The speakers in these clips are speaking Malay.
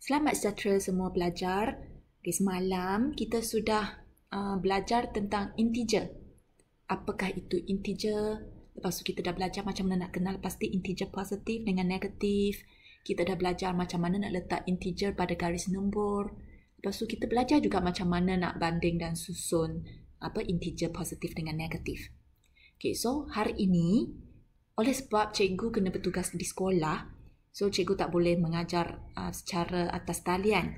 Selamat sejahtera semua pelajar. Okay, semalam kita sudah belajar tentang integer. Apakah itu integer? Lepas tu kita dah belajar macam mana nak kenal pasti integer positif dengan negatif. Kita dah belajar macam mana nak letak integer pada garis nombor. Lepas tu kita belajar juga macam mana nak banding dan susun integer positif dengan negatif. Okay, so hari ini oleh sebab cikgu kena bertugas di sekolah, so cikgu tak boleh mengajar secara atas talian.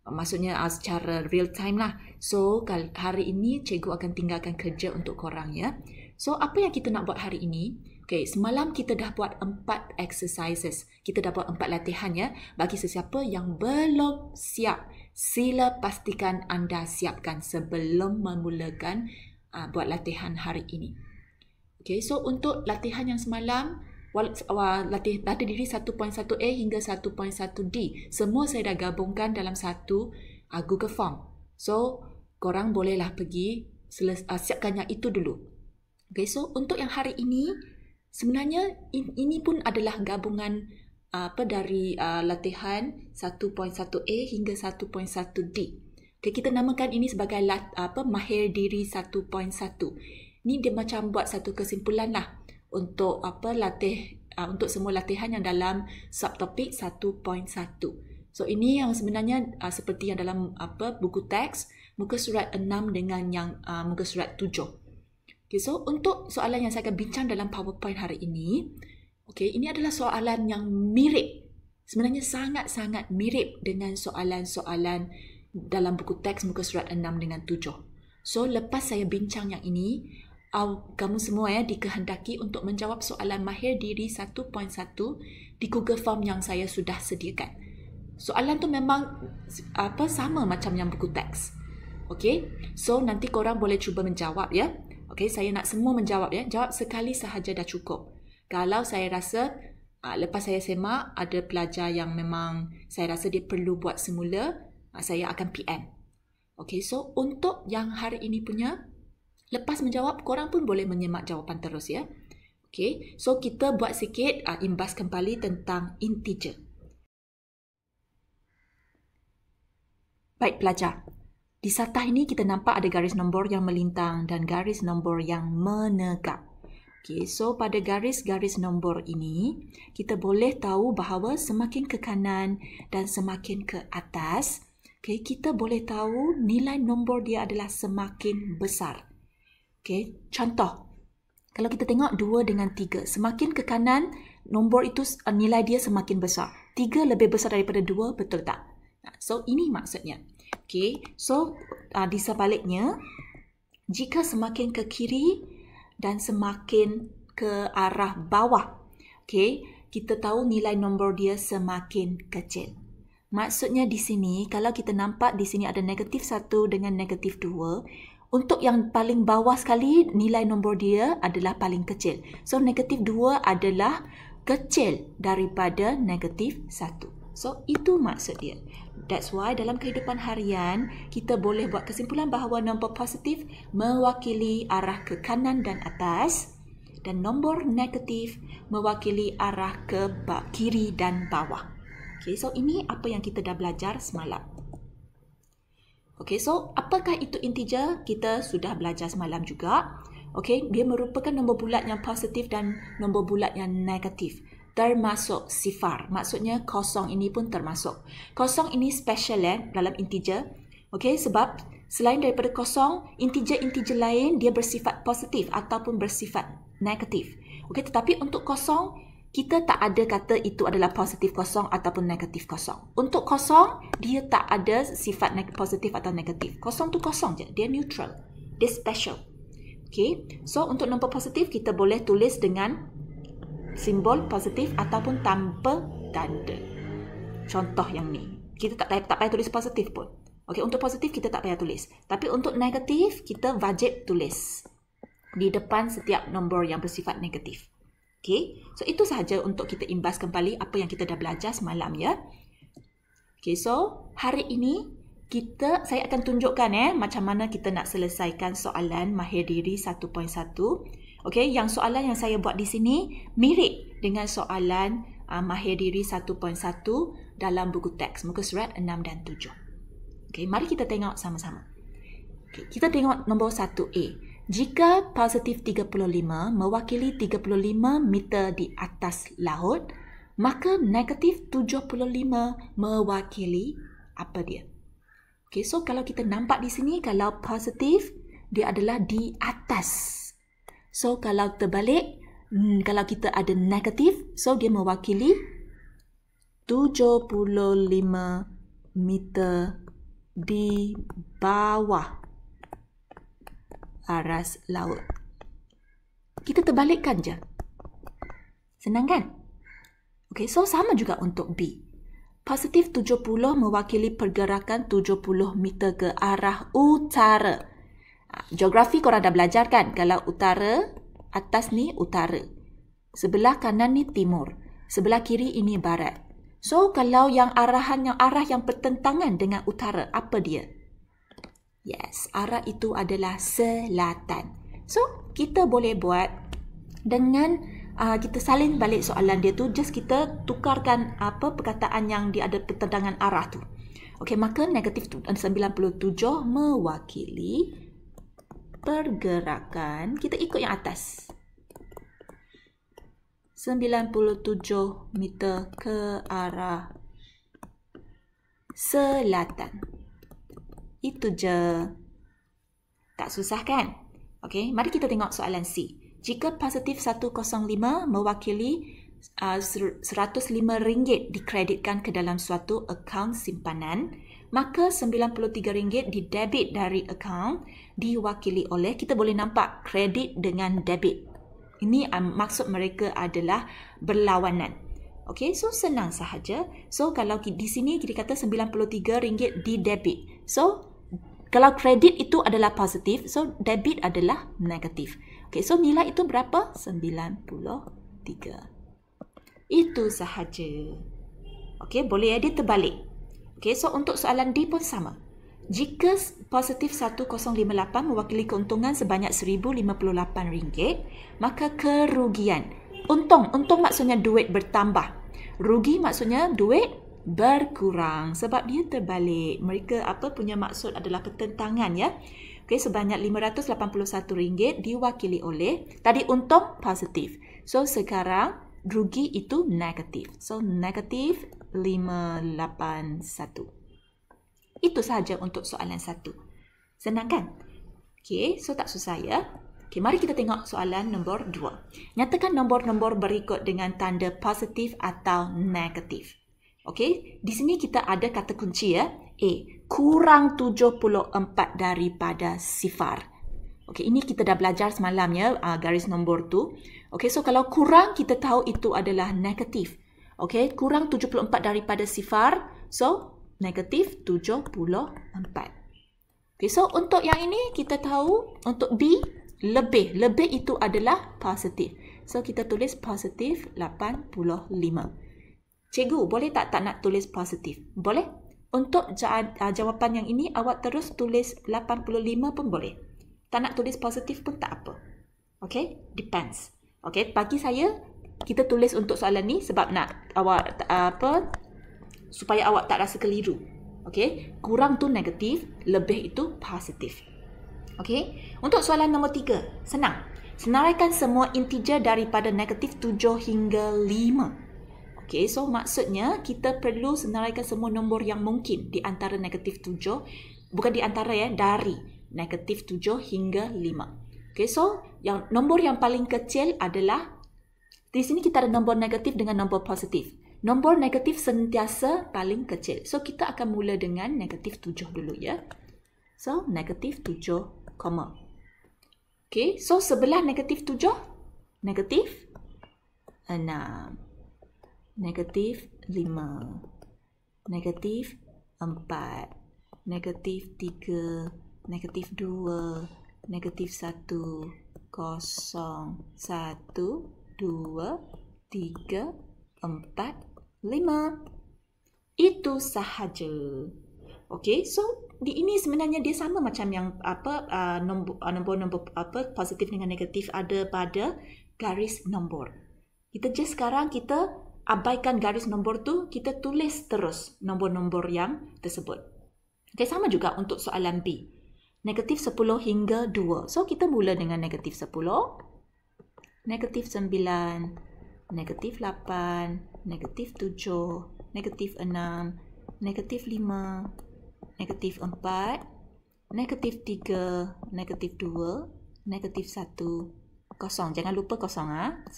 Maksudnya secara real time lah. So hari ini cikgu akan tinggalkan kerja untuk korang ya. So apa yang kita nak buat hari ini? Okay, semalam kita dah buat 4 exercises. Kita dah buat 4 latihan ya. Bagi sesiapa yang belum siap, sila pastikan anda siapkan sebelum memulakan buat latihan hari ini. Okay, so untuk latihan yang semalam, latih diri 1.1a hingga 1.1d. Semua saya dah gabungkan dalam satu Google Form. So, korang bolehlah pergi siapkan yang itu dulu. Okay, so untuk yang hari ini, sebenarnya ini pun adalah gabungan dari latihan 1.1a hingga 1.1d. Okay, kita namakan ini sebagai mahir diri 1.1. Ni dia macam buat satu kesimpulan lah untuk untuk semua latihan yang dalam subtopik 1.1. So ini yang sebenarnya seperti yang dalam buku teks muka surat 6 dengan yang muka surat 7. Okay, so untuk soalan yang saya akan bincang dalam PowerPoint hari ini, okay, ini adalah soalan yang mirip. Sebenarnya sangat-sangat mirip dengan soalan-soalan dalam buku teks muka surat 6 dengan 7. So lepas saya bincang yang ini, kamu semua dikehendaki untuk menjawab soalan mahir diri 1.1 di Google Form yang saya sudah sediakan. Soalan tu memang sama macam yang buku teks. Okey, so nanti korang boleh cuba menjawab ya. Okey, saya nak semua menjawab ya. Jawab sekali sahaja dah cukup. Kalau saya rasa lepas saya semak ada pelajar yang memang saya rasa dia perlu buat semula, saya akan PM. Okey, so untuk yang hari ini punya, lepas menjawab, korang pun boleh menyemak jawapan terus ya. Okay, so kita buat sikit imbas kembali tentang integer. Baik pelajar, di satah ini kita nampak ada garis nombor yang melintang dan garis nombor yang menegak. Okay, so pada garis-garis nombor ini, kita boleh tahu bahawa semakin ke kanan dan semakin ke atas, okay, kita boleh tahu nilai nombor dia adalah semakin besar. Okay, contoh, kalau kita tengok 2 dengan 3, semakin ke kanan, nombor itu nilai dia semakin besar. 3 lebih besar daripada 2, betul tak? So, ini maksudnya. Okay, so di sebaliknya, jika semakin ke kiri dan semakin ke arah bawah, okay, kita tahu nilai nombor dia semakin kecil. Maksudnya di sini, kalau kita nampak di sini ada negatif 1 dengan negatif 2, untuk yang paling bawah sekali, nilai nombor dia adalah paling kecil. So, negatif 2 adalah kecil daripada negatif 1. So, itu maksud dia. That's why dalam kehidupan harian, kita boleh buat kesimpulan bahawa nombor positif mewakili arah ke kanan dan atas dan nombor negatif mewakili arah ke kiri dan bawah. Okay, so ini apa yang kita dah belajar semalam. Okay, so apakah itu integer? Kita sudah belajar semalam juga. Okay, dia merupakan nombor bulat yang positif dan nombor bulat yang negatif. Termasuk sifar. Maksudnya kosong ini pun termasuk. Kosong ini special dalam integer. Okay, sebab selain daripada kosong, integer-integer lain dia bersifat positif ataupun bersifat negatif. Okay, tetapi untuk kosong, kita tak ada kata itu adalah positif kosong ataupun negatif kosong. Untuk kosong, dia tak ada sifat positif atau negatif. Kosong tu kosong je. Dia neutral. Dia special. Okay. So, untuk nombor positif, kita boleh tulis dengan simbol positif ataupun tanpa tanda. Contoh yang ni. Kita tak payah tulis positif pun. Okay, untuk positif, kita tak payah tulis. Tapi untuk negatif, kita wajib tulis di depan setiap nombor yang bersifat negatif. Okay, so itu sahaja untuk kita imbas kembali apa yang kita dah belajar semalam ya. Okay, so hari ini saya akan tunjukkan macam mana kita nak selesaikan soalan mahir diri 1.1. Okay, yang soalan yang saya buat di sini mirip dengan soalan mahir diri 1.1 dalam buku teks, muka surat 6 dan 7. Okay, mari kita tengok sama-sama. Okay, kita tengok nombor 1A. Jika positif 35 mewakili 35 meter di atas laut, maka negatif 75 mewakili apa dia? Okay, so kalau kita nampak di sini, kalau positif, dia adalah di atas. So, kalau terbalik, kalau kita ada negatif, so dia mewakili 75 meter di bawah aras laut. Kita terbalikkan je. Senang kan? Okay, so sama juga untuk B. Positif 70 mewakili pergerakan 70 meter ke arah utara. Geografi korang dah belajar kan? Kalau utara, atas ni utara. Sebelah kanan ni timur. Sebelah kiri ini barat. So, kalau arah yang bertentangan dengan utara, apa dia? Yes, arah itu adalah selatan. So, kita boleh buat dengan kita salin balik soalan dia tu, just kita tukarkan perkataan yang dia ada pertentangan arah tu. Okey, maka negatif 97 mewakili pergerakan, kita ikut yang atas, 97 meter ke arah selatan. Itu je. Tak susah kan? Okey, mari kita tengok soalan C. Jika positif 105 mewakili RM105 dikreditkan ke dalam suatu akaun simpanan, maka RM93 didebit dari akaun diwakili oleh, kita boleh nampak kredit dengan debit. Ini maksud mereka adalah berlawanan. Okey, so senang sahaja. So kalau di sini kita kata RM93 didebit. So kalau kredit itu adalah positif, so debit adalah negatif. Okey, so nilai itu berapa? 93. Itu sahaja. Okey, boleh dia terbalik. Okey, so untuk soalan D pun sama. Jika positif 1058 mewakili keuntungan sebanyak RM1,058, maka kerugian. Untung maksudnya duit bertambah. Rugi maksudnya duit berkurang sebab dia terbalik. Mereka punya maksud adalah pertentangan ya. Okey, sebanyak RM581 diwakili oleh, tadi untung positif. So sekarang rugi itu negatif. So negatif 581. Itu sahaja untuk soalan 1. Senang kan? Okey, so tak susah ya. Okey, mari kita tengok soalan nombor 2. Nyatakan nombor-nombor berikut dengan tanda positif atau negatif. Okey, di sini kita ada kata kunci ya. A, kurang 74 daripada sifar. Okey, ini kita dah belajar semalam ya, garis nombor tu. Okey, so kalau kurang kita tahu itu adalah negatif. Okey, kurang 74 daripada sifar, so negatif 74. Okey, so untuk yang ini kita tahu untuk B, lebih. Lebih itu adalah positif. So kita tulis positif 85. Cikgu, boleh tak nak tulis positif? Boleh. Untuk jawapan yang ini, awak terus tulis 85 pun boleh. Tak nak tulis positif pun tak apa. Okay? Depends. Okay? Bagi saya, kita tulis untuk soalan ni sebab nak awak supaya awak tak rasa keliru. Okay? Kurang tu negatif, lebih itu positif. Okay? Untuk soalan nombor 3, senang. Senaraikan semua integer daripada negatif 7 hingga 5. Okay, so maksudnya kita perlu senaraikan semua nombor yang mungkin di antara negatif 7, bukan di antara ya, dari negatif 7 hingga 5. Okay, so nombor yang paling kecil adalah, di sini kita ada nombor negatif dengan nombor positif. Nombor negatif sentiasa paling kecil. So kita akan mula dengan negatif 7 dulu ya. So negatif 7, okay, so sebelah negatif 7, negatif 6. Negatif 5, negatif 4, negatif 3, negatif 2, negatif 1, 0, 1, 2, 3, 4, 5. Itu sahaja. Okey, so di ini sebenarnya dia sama macam yang nombor-nombor positif dengan negatif ada pada garis nombor. Sekarang kita abaikan garis nombor tu, kita tulis terus nombor-nombor yang tersebut. Okay, sama juga untuk soalan B. Negatif 10 hingga 2. So, kita mula dengan negatif 10, negatif 9, negatif 8, negatif 7, negatif 6, negatif 5, negatif 4, negatif 3, negatif 2, negatif 1, kosong. Jangan lupa kosong. 1,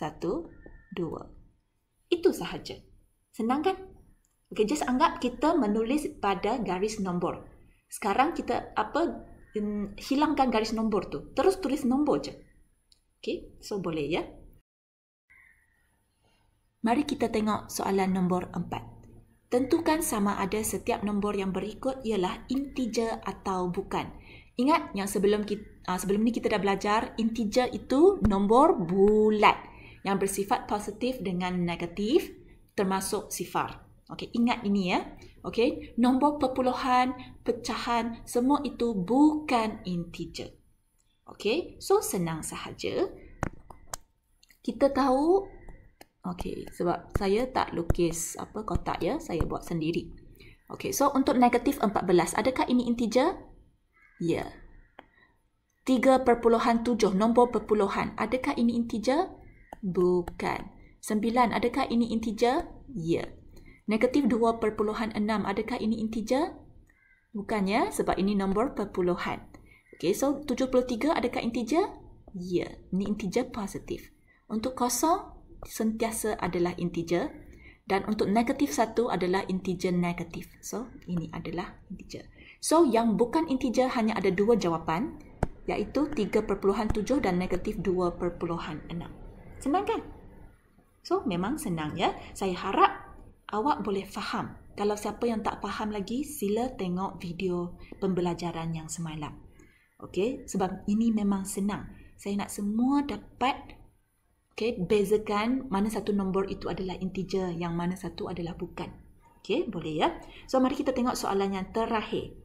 2. Itu sahaja. Senang kan? Okay, just anggap kita menulis pada garis nombor. Sekarang kita hilangkan garis nombor tu. Terus tulis nombor je. Okay, so boleh ya. Mari kita tengok soalan nombor 4. Tentukan sama ada setiap nombor yang berikut ialah integer atau bukan. Ingat yang sebelum ni kita dah belajar, integer itu nombor bulat yang bersifat positif dengan negatif termasuk sifar. Okey, ingat ini ya. Okey, nombor perpuluhan, pecahan, semua itu bukan integer. Okey, so senang sahaja. Kita tahu, okey, sebab saya tak lukis kotak ya, saya buat sendiri. Okey, so untuk negatif 14, adakah ini integer? Ya. 3.7, nombor perpuluhan, adakah ini integer? Bukan. 9, adakah ini integer? Ya. Negatif 2.6, adakah ini integer? Bukan ya, sebab ini nombor perpuluhan. Okay, so 73, adakah integer? Ya, ini integer positif. Untuk kosong, sentiasa adalah integer. Dan untuk negatif 1 adalah integer negatif. So, ini adalah integer. So, yang bukan integer hanya ada dua jawapan, iaitu 3.7 dan negatif 2.6. Senang kan? So, memang senang ya. Saya harap awak boleh faham. Kalau siapa yang tak faham lagi, sila tengok video pembelajaran yang semalam. Okey, sebab ini memang senang. Saya nak semua dapat bezakan mana satu nombor itu adalah integer, yang mana satu adalah bukan. Okey, boleh ya. So, mari kita tengok soalan yang terakhir.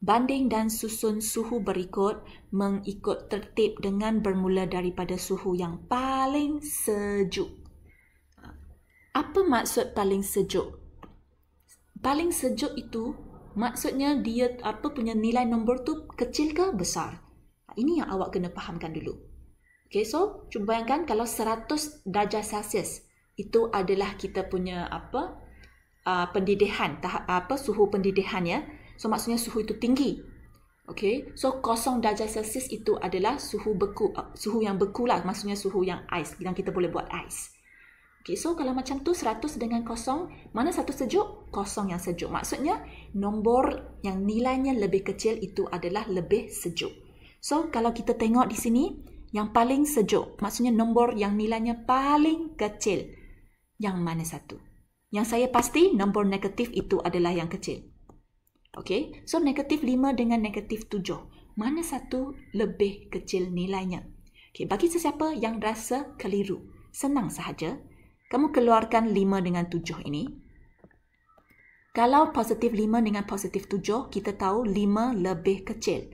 Banding dan susun suhu berikut mengikut tertib dengan bermula daripada suhu yang paling sejuk. Apa maksud paling sejuk? Paling sejuk itu maksudnya dia punya nilai nombor tu kecil ke besar? Ini yang awak kena fahamkan dulu. Okay, so cuba bayangkan kalau 100 darjah Celsius itu adalah kita punya pendidihan, suhu pendidihan ya. So maksudnya suhu itu tinggi. Okay, so 0 darjah Celsius itu adalah suhu beku, suhu yang beku lah, maksudnya suhu yang ais, yang kita boleh buat ais. Okay, so kalau macam tu 100 dengan 0, mana satu sejuk? 0 yang sejuk. Maksudnya nombor yang nilainya lebih kecil itu adalah lebih sejuk. So kalau kita tengok di sini, yang paling sejuk, maksudnya nombor yang nilainya paling kecil. Yang mana satu? Yang saya pasti nombor negatif itu adalah yang kecil. Okay, so negatif 5 dengan negatif 7. Mana satu lebih kecil nilainya? Okay, bagi sesiapa yang rasa keliru, senang sahaja. Kamu keluarkan 5 dengan 7 ini. Kalau positif 5 dengan positif 7, kita tahu 5 lebih kecil.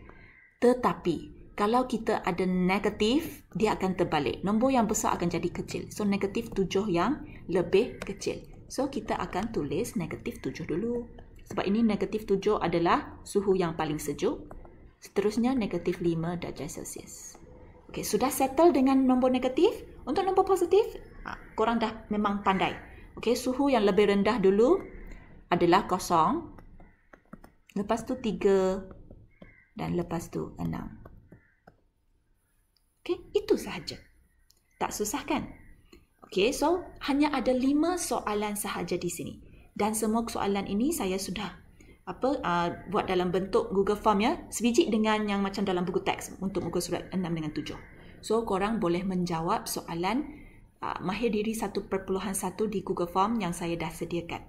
Tetapi, kalau kita ada negatif, dia akan terbalik. Nombor yang besar akan jadi kecil. So, negatif 7 yang lebih kecil. So, kita akan tulis negatif 7 dulu. Sebab ini negatif 7 adalah suhu yang paling sejuk. Seterusnya, negatif 5 darjah Celsius. Okay, sudah settle dengan nombor negatif? Untuk nombor positif, korang dah memang pandai. Okay, suhu yang lebih rendah dulu adalah 0. Lepas tu 3. Dan lepas tu 6. Okay, itu sahaja. Tak susah kan? Okay, so hanya ada 5 soalan sahaja di sini. Dan semua soalan ini saya sudah buat dalam bentuk Google Form ya. Sebiji dengan yang macam dalam buku teks untuk muka surat 6 dengan 7. So, korang boleh menjawab soalan mahir diri 1.1 di Google Form yang saya dah sediakan.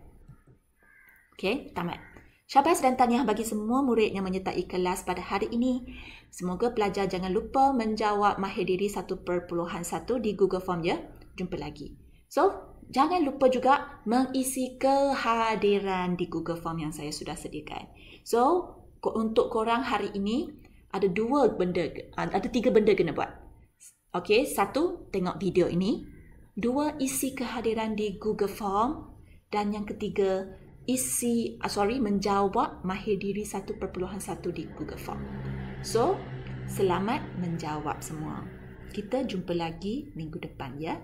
Okey, tamat. Syabas dan tahniah bagi semua murid yang menyertai kelas pada hari ini. Semoga pelajar jangan lupa menjawab mahir diri 1.1 di Google Form ya. Jumpa lagi. So, jangan lupa juga mengisi kehadiran di Google Form yang saya sudah sediakan. So, untuk korang hari ini ada 3 benda kena buat. Okey, 1, tengok video ini. 2, isi kehadiran di Google Form. Dan yang ketiga, menjawab mahir diri 1.1 di Google Form. So, selamat menjawab semua. Kita jumpa lagi minggu depan ya.